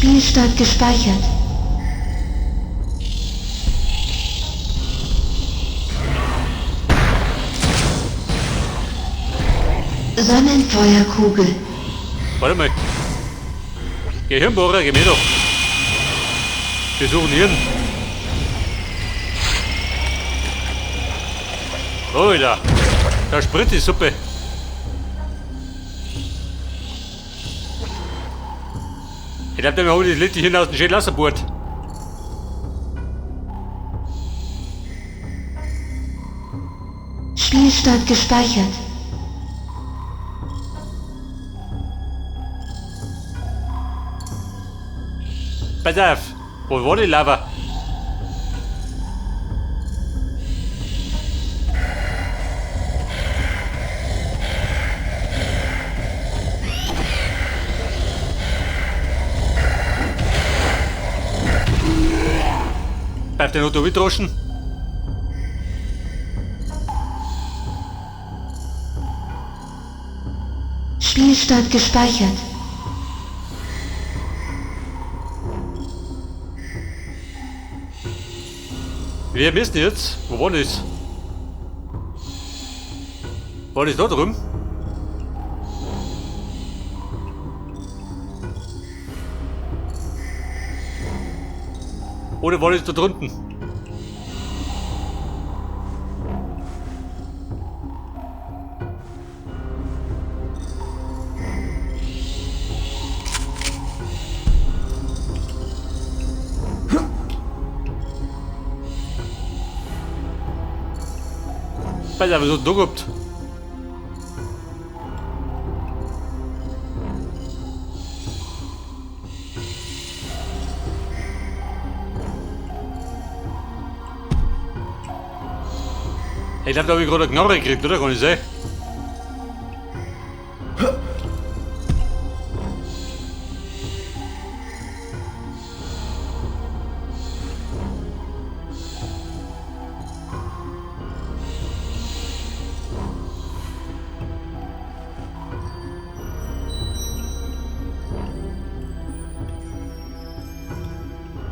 Spielstand gespeichert. Sonnenfeuerkugel. Warte mal. Gehirnbohrer, geh mir doch. Wir suchen Hirn. Alter, da spritzt die Suppe. Ich glaub, der holt das Litti hin aus dem Schädlasserbord. Spielstand gespeichert. Pass auf, wo war die Lava? Bleibt der noch da durchdroschen? Spielstand gespeichert. Wir wissen jetzt, wo war das? War das da drüben? Oder war das da drunten? Pass auf, so durchgehabt. Ich glaube, da habe ich gerade eine Knarre gekriegt, oder? Kann ich sehen?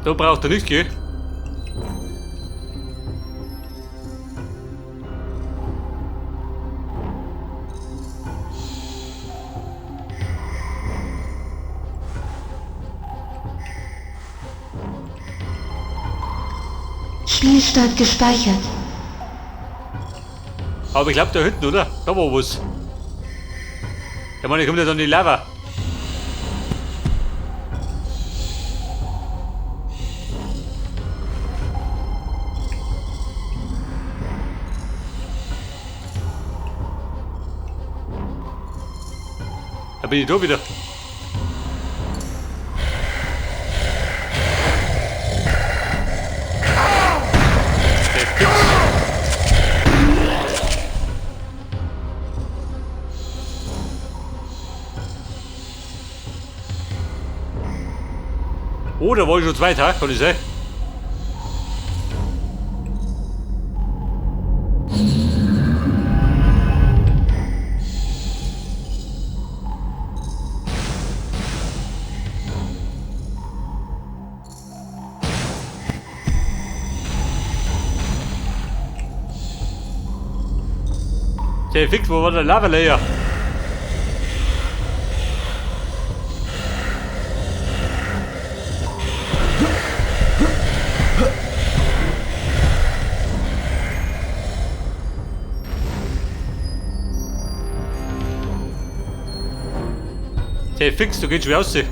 Da braucht er nicht gehen. Spielstand gespeichert. Aber ich glaube da hinten, oder? Da war was. Ich meine, ich komme ja dann in die Lava. Da bin ich da wieder. Oh, da war ich schon zweiter, kann ich sehen. Der fix, wo war der Lava-Layer? Der fix, du gehst schwer aussehen.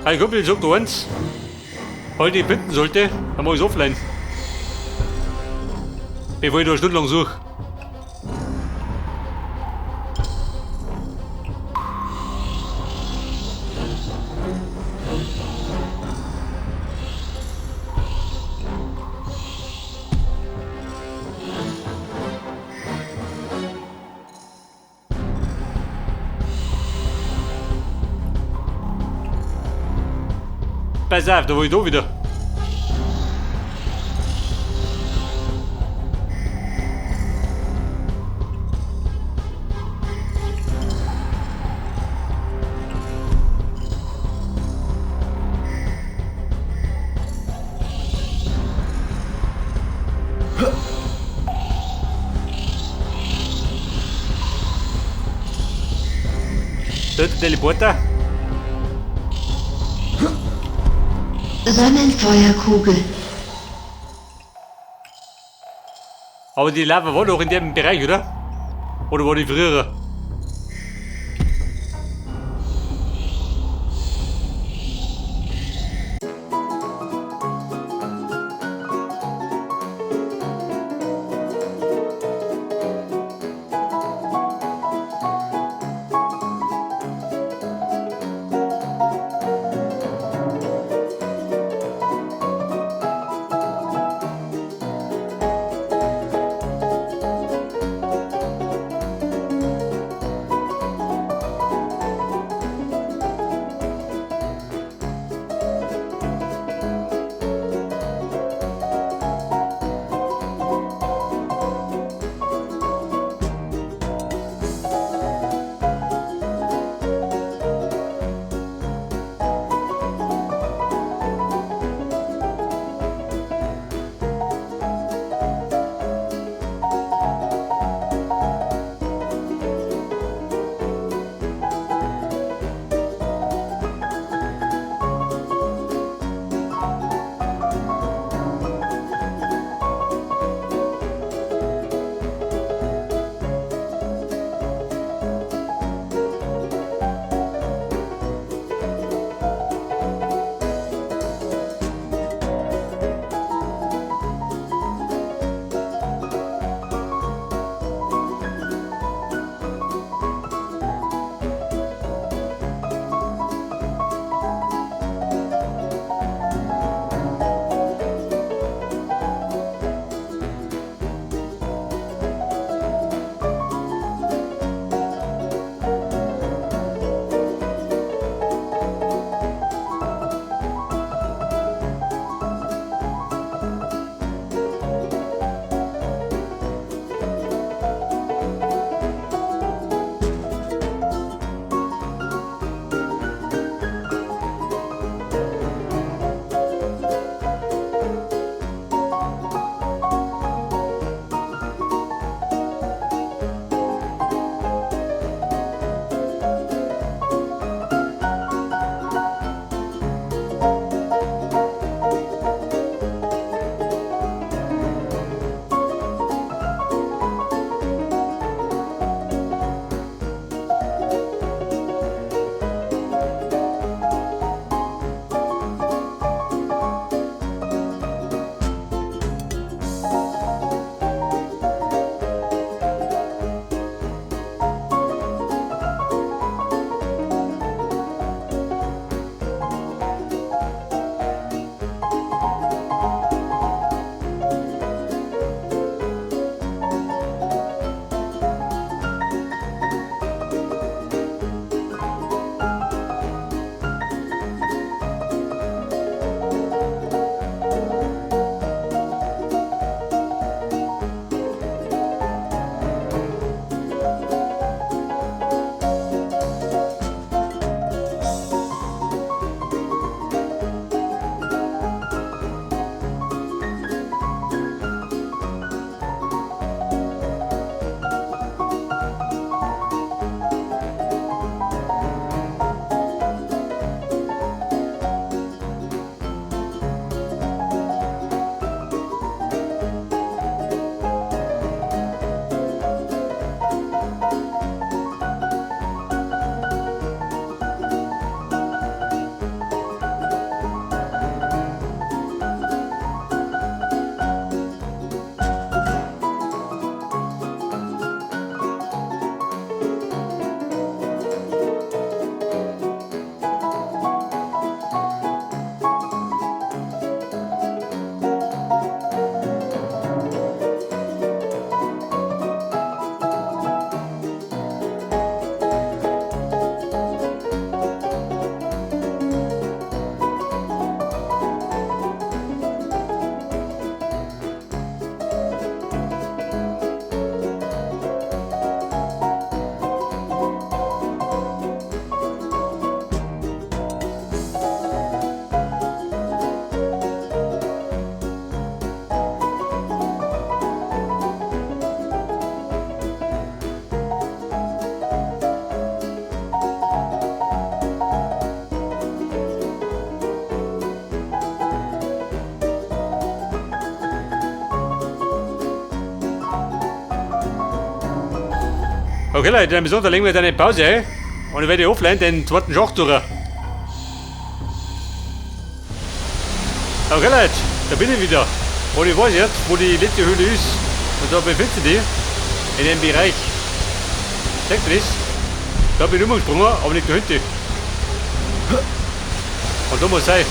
Ein Kumpel sagt uns, halt die binden sollte, dann mach ich's offline. Bevor ich da eine Stunde lang suche. Pass auf, da war ich da wieder. Dort, Teleporter. Sonnenfeuerkugel. Aber die Lava war doch in dem Bereich, oder? Oder war die früher? Okay Leute, dann bis unter legen wir dann eine Pause ein. Und ich werde offline den zweiten Schacht durch. Okay Leute, da bin ich wieder. Und ich weiß jetzt, wo die letzte Höhle ist. Und da befindet sich die. In dem Bereich. Seht ihr das? Da bin ich umgesprungen, aber nicht dahinter. Und da muss sein.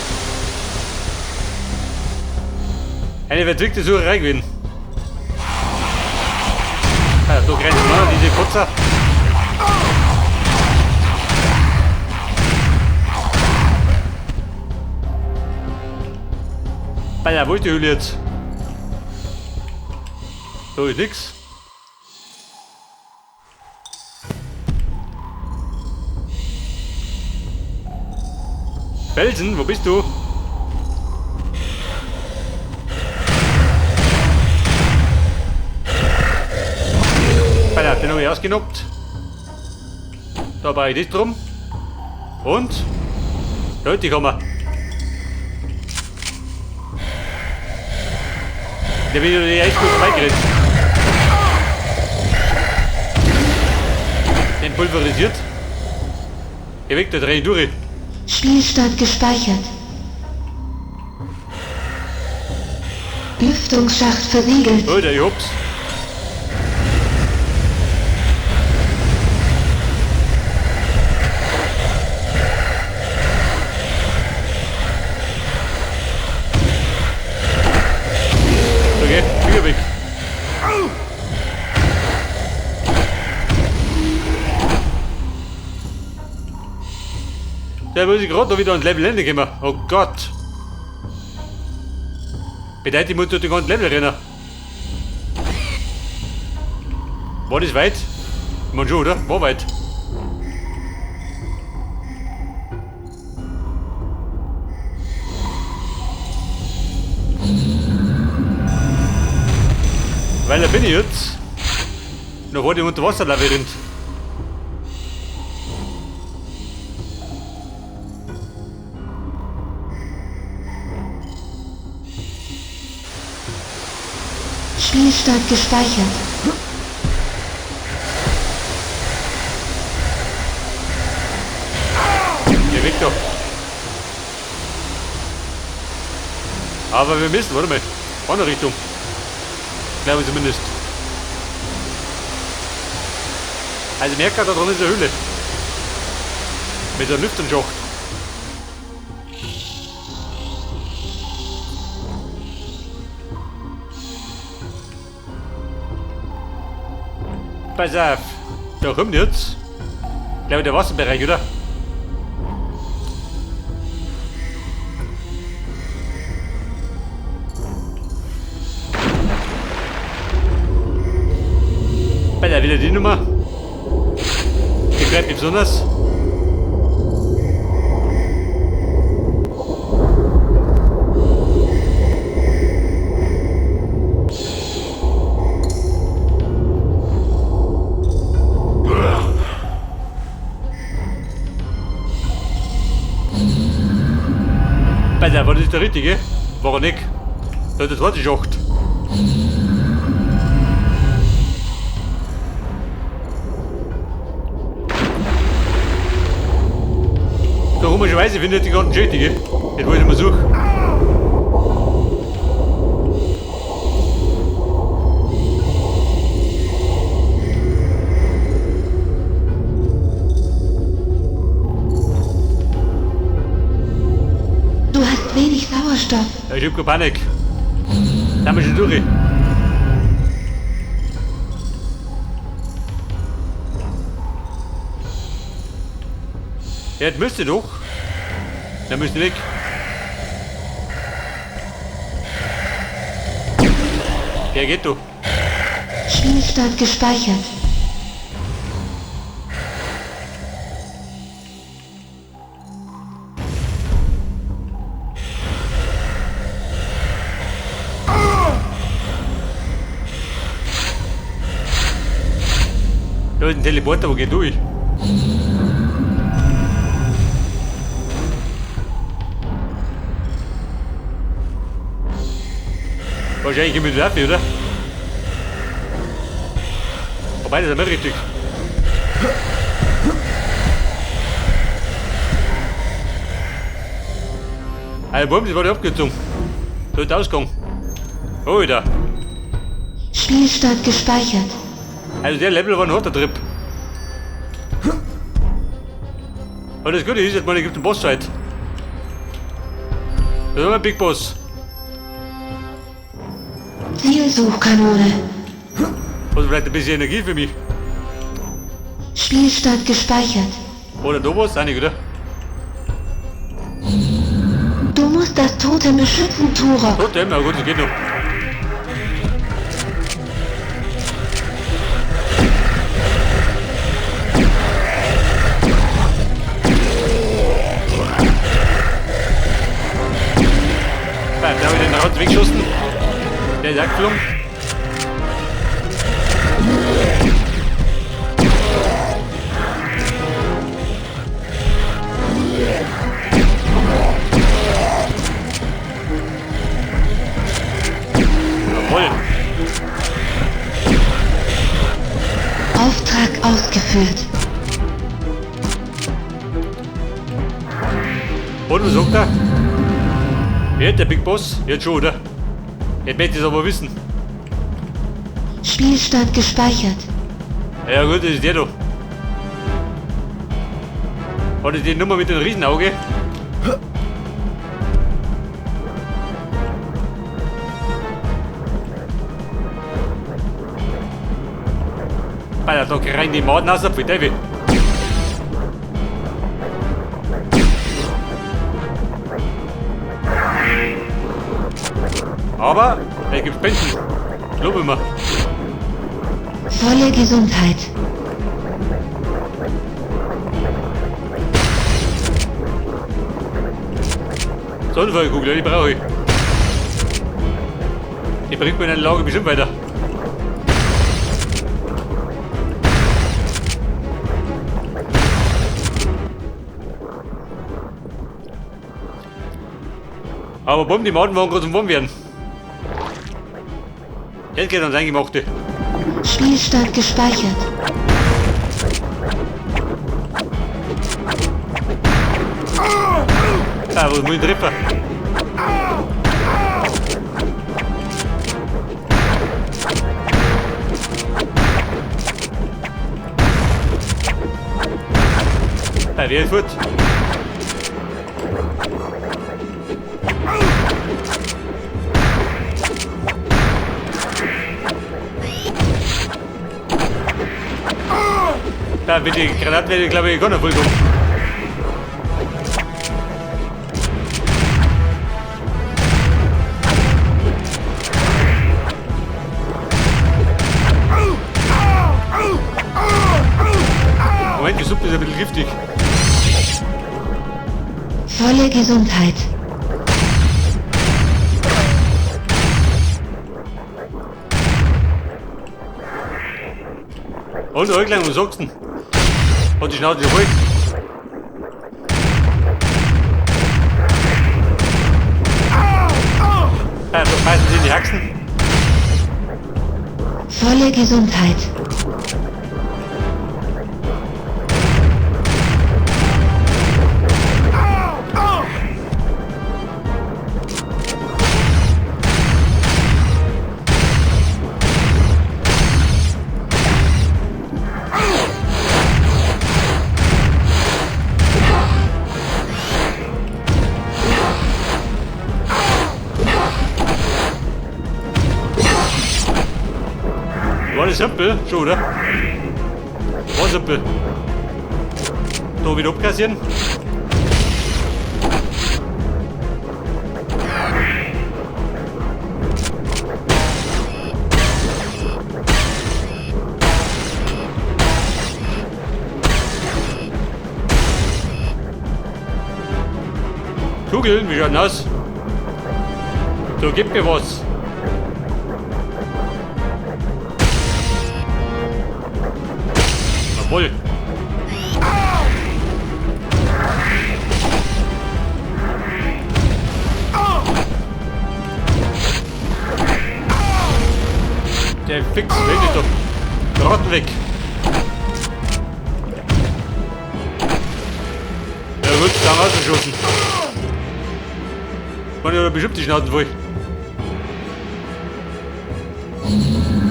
Eine verzwickte Sucherei gewesen. Ja, da grenzt man diese Kotzer. Bei der wollte Höhle jetzt. Da ist nix. Felsen, wo bist du? Alter, den habe ich ausgenockt. Da war ich das drum. Und? Leute, kommen. Der will die echt gut vorbeigerannt. Den pulverisiert. Geh weg, da dreh ich durch. Spielstand gespeichert. Lüftungsschacht verriegelt. Alter, ich hab's. Okay, Finger weg. Der muss ich gerade noch wieder ans Level Ende kommen. Oh Gott. Bedeutet, ich muss durch den ganzen Level rennen. War das weit? Ich meine schon, oder? War weit. Weil da bin ich jetzt. Noch war ich im Unterwasserlabyrinth. Spielstand gespeichert. Geh weg doch. Aber wir müssen, warte mal. Andere Richtung. Glaube ich zumindest. Also merkt da dran ist eine Höhle. Mit der Lüftungsschacht. Pass auf. Da kommt jetzt. Ich glaube der Wasserbereich, oder? Bei der wieder die Nummer. Die bleibt nicht besonders. Bei der war das der richtige? War er nicht. Das war die Schacht. Komischerweise finde ich die ganzen Schädige. Den wollte ich mal suchen. Du hast wenig Sauerstoff. Ja, ich hab keine Panik. Da haben wir schon durch. Ja, das müsste doch. Da müsste weg. Ja, geht doch. Spielstand gespeichert. Da ist ein Teleporter, wo geht durch? Wahrscheinlich mit Waffe, oder? Wobei, das ist nicht richtig. Ein Baum, das war abgezogen. Da ist der Ausgang. Oh, da. Spielstand gespeichert. Also der Level war ein harter Trip. Aber das Gute ist, jetzt mal, ich gebe den Boss Zeit. Das ist ein Big Boss. Zielsuchkanone. Also vielleicht ein bisschen Energie für mich. Spielstand gespeichert. Oder da was? Auch nicht, oder? Du musst das Totem beschützen, Turok. Totem, aber gut, das geht noch. Da habe ich den Raus weggeschossen. Der ist auch geflogen. Jawohl. Auftrag ausgeführt. Und was sagt er? Ja, der Big Boss? Jetzt schon, oder? Jetzt möchte ich es aber wissen. Spielstand gespeichert. Ja gut, das ist der da. Hat er die Nummer mit dem Riesenauge? Bei der Tag rein die Maden aus, für David. Aber er gibt Spenden. Glaube mir. Volle Gesundheit. Sonnenfeuerkugel, die brauche ich. Die bringt mir in der Lage bestimmt weiter. Aber bumm, die Maden waren gerade zum Warm werden. Jetzt geht ans Eingemachte. Spielstand gespeichert. Ah, wo muss ich treffen? Ah, wer ist gut? Da mit den Granaten werde ich glaube ich gar nicht vollkommen. Moment, die Suppe ist ein bisschen giftig. Volle Gesundheit. Und Äuglein, was sagst du denn? Hat die Schnauze voll? Da beißen sie in die Haxen. Volle Gesundheit. War das simpel? Schon, oder? War simpel. Da wieder abkassieren. Kugeln, wie schaut denn aus? So, gib mir was. Jawohl. Der fix, weg ist doch. Rotten weg. Lang ausgeschossen. Und ich bestimmt die Schnauzen voll.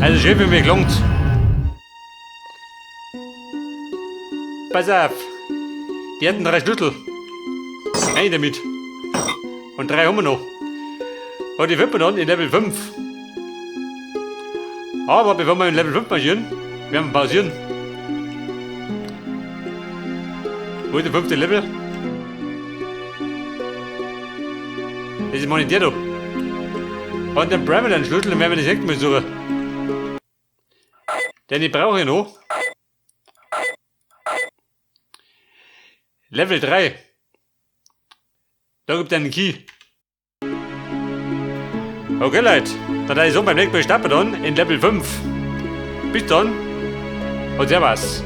Also schön für mich gelangt. Pass auf. Die hatten 3 Schlüssel. Ein damit. Und 3 haben wir noch. Und die wippen dann in Level 5. Aber bevor wir in Level 5 marschieren, werden wir pausieren. Wo ist der 5. Level? Das ist mal nicht der da. Und dann brauchen wir den Schlüssel und werden wir das nächste Mal suchen. Den ich brauche noch. Level 3. Da gibt es einen Key. Okay Leute, dann ist es so beim nächsten Mal starten dann in Level 5. Bis dann und servus.